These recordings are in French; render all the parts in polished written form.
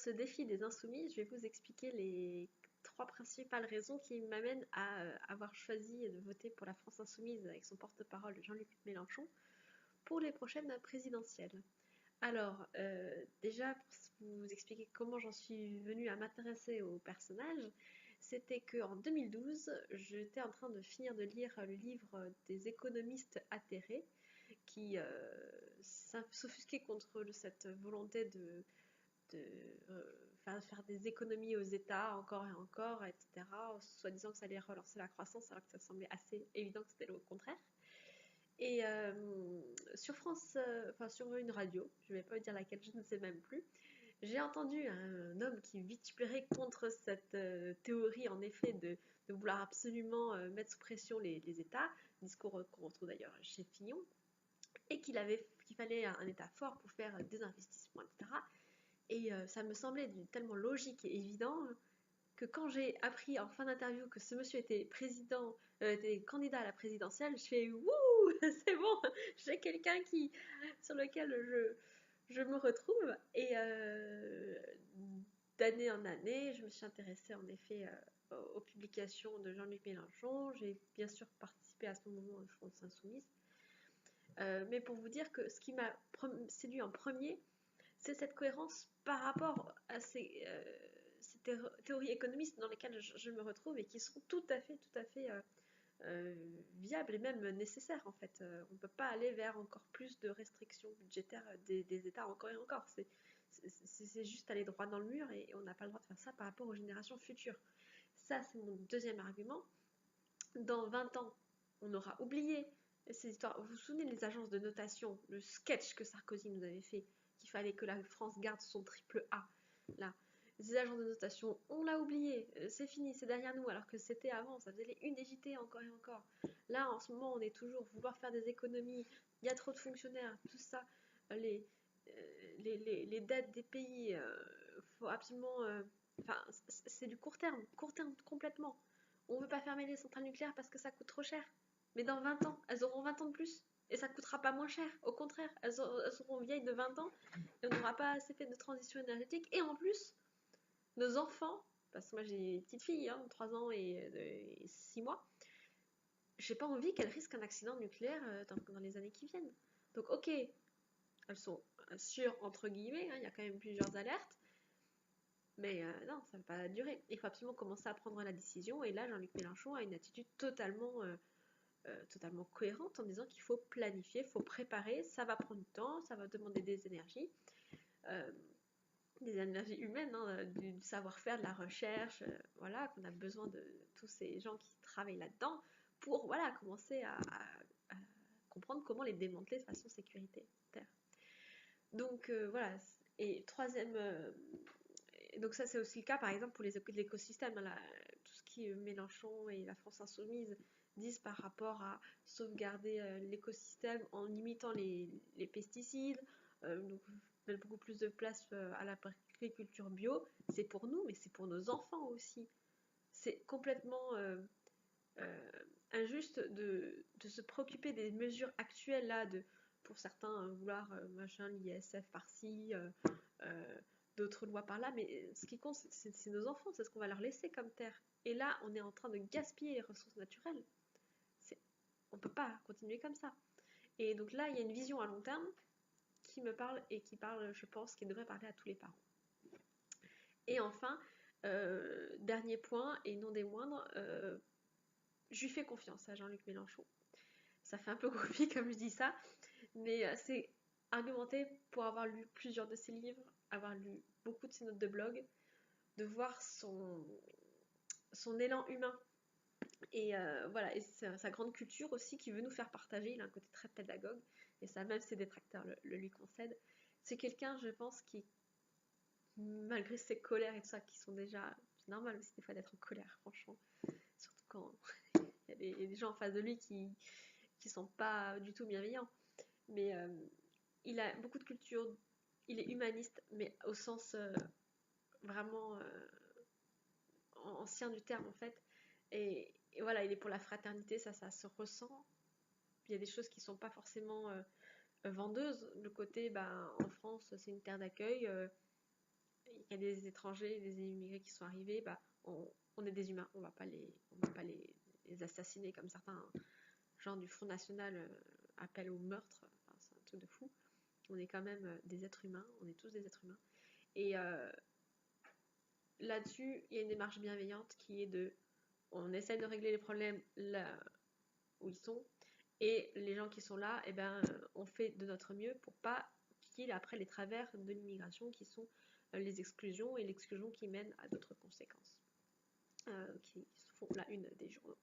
ce défi des insoumis, je vais vous expliquer les trois principales raisons qui m'amènent à avoir choisi de voter pour la France insoumise avec son porte-parole Jean-Luc Mélenchon pour les prochaines présidentielles. Alors, déjà, pour vous expliquer comment j'en suis venue à m'intéresser au personnage, c'était qu'en 2012, j'étais en train de finir de lire le livre des économistes atterrés qui s'offusquaient contre cette volonté faire des économies aux États encore et encore, etc., soi-disant que ça allait relancer la croissance, alors que ça semblait assez évident que c'était le contraire. Et sur France, enfin sur une radio, je ne vais pas vous dire laquelle, je ne sais même plus, j'ai entendu un homme qui vitupérait contre cette théorie, en effet, de vouloir absolument mettre sous pression les États, discours qu'on retrouve d'ailleurs chez Fillon, et qu'il fallait un État fort pour faire des investissements, etc. Et ça me semblait tellement logique et évident que quand j'ai appris en fin d'interview que ce monsieur était était candidat à la présidentielle, je fais wouh, c'est bon, j'ai quelqu'un sur lequel je me retrouve. Et d'année en année, je me suis intéressée en effet aux publications de Jean-Luc Mélenchon. J'ai bien sûr participé à ce moment à France Insoumise. Mais pour vous dire que ce qui m'a séduit en premier, c'est cette cohérence par rapport à ces théories économistes dans lesquelles je me retrouve et qui sont tout à fait viables et même nécessaires en fait. On ne peut pas aller vers encore plus de restrictions budgétaires des États encore et encore. C'est juste aller droit dans le mur et on n'a pas le droit de faire ça par rapport aux générations futures. Ça, c'est mon deuxième argument. Dans 20 ans, on aura oublié ces histoires. Vous vous souvenez des agences de notation, le sketch que Sarkozy nous avait fait, qu'il fallait que la France garde son triple A, là. Ces agences de notation, on l'a oublié, c'est fini, c'est derrière nous, alors que c'était avant, ça faisait les unes des JT encore et encore. Là, en ce moment, on est toujours vouloir faire des économies, il y a trop de fonctionnaires, tout ça, les, les dettes des pays, faut absolument... Enfin, c'est du court terme complètement. On ne veut pas fermer les centrales nucléaires parce que ça coûte trop cher. Mais dans 20 ans, elles auront 20 ans de plus. Et ça ne coûtera pas moins cher. Au contraire, elles seront vieilles de 20 ans et on n'aura pas assez fait de transition énergétique. Et en plus, nos enfants, parce que moi j'ai une petite fille, 3 ans et 6 mois, j'ai pas envie qu'elle risque un accident nucléaire dans les années qui viennent. Donc ok, elles sont sûres entre guillemets, il y a quand même plusieurs alertes, mais non, ça ne va pas durer. Il faut absolument commencer à prendre la décision. Et là, Jean-Luc Mélenchon a une attitude totalement cohérente en disant qu'il faut planifier, il faut préparer, ça va prendre du temps, ça va demander euh, des énergies humaines, du savoir-faire, de la recherche, voilà, qu'on a besoin de tous ces gens qui travaillent là-dedans pour voilà, commencer à comprendre comment les démanteler de façon sécuritaire. Donc voilà, et troisième donc ça c'est aussi le cas par exemple pour l'écosystème, tout ce qui est Mélenchon et la France Insoumise disent par rapport à sauvegarder l'écosystème en limitant les pesticides, donc mettre beaucoup plus de place à l'agriculture bio, c'est pour nous mais c'est pour nos enfants aussi. C'est complètement injuste de se préoccuper des mesures actuelles là, pour certains vouloir machin, l'ISF par-ci, euh, d'autres lois par là, mais ce qui compte, c'est nos enfants, c'est ce qu'on va leur laisser comme terre. Et là, on est en train de gaspiller les ressources naturelles. C'est, on ne peut pas continuer comme ça. Et donc là, il y a une vision à long terme qui me parle et qui parle, je pense, qui devrait parler à tous les parents. Et enfin, dernier point, et non des moindres, je lui fais confiance à Jean-Luc Mélenchon. Ça fait un peu groupie comme je dis ça, mais c'est argumenté pour avoir lu plusieurs de ses livres, avoir lu beaucoup de ses notes de blog, de voir son élan humain et voilà, et sa grande culture aussi qui veut nous faire partager. Il a un côté très pédagogue et ça, même ses détracteurs le lui concèdent. C'est quelqu'un, je pense, qui, malgré ses colères et tout ça, qui sont déjà. C'est normal aussi des fois d'être en colère, franchement. Surtout quand il y a des gens en face de lui qui sont pas du tout bienveillants. Mais il a beaucoup de culture, il est humaniste, mais au sens vraiment ancien du terme en fait. Et voilà, il est pour la fraternité, ça se ressent. Il y a des choses qui sont pas forcément vendeuses. Le côté, en France, c'est une terre d'accueil. il y a des étrangers, des immigrés qui sont arrivés, bah, on est des humains, on va pas les assassiner comme certains gens du Front National appellent au meurtre. Enfin, c'est un truc de fou. On est quand même des êtres humains, on est tous des êtres humains. Et là-dessus, il y a une démarche bienveillante qui est on essaie de régler les problèmes là où ils sont, et les gens qui sont là, eh ben, on fait de notre mieux pour pas qu'il y ait après les travers de l'immigration qui sont les exclusions, et l'exclusion qui mène à d'autres conséquences qui font la une des journaux.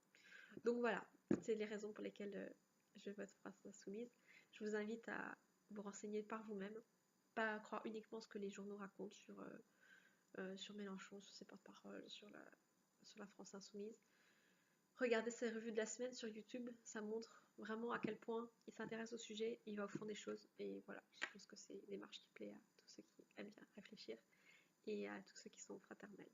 Donc voilà, c'est les raisons pour lesquelles je vote France Insoumise. Je vous invite à vous renseigner par vous-même, pas croire uniquement ce que les journaux racontent sur Mélenchon, sur ses porte-paroles, sur la France Insoumise. Regardez ses revues de la semaine sur YouTube, ça montre vraiment à quel point il s'intéresse au sujet, il va au fond des choses, et voilà, je pense que c'est une démarche qui plaît à tous ceux qui aiment bien réfléchir et à tous ceux qui sont fraternels.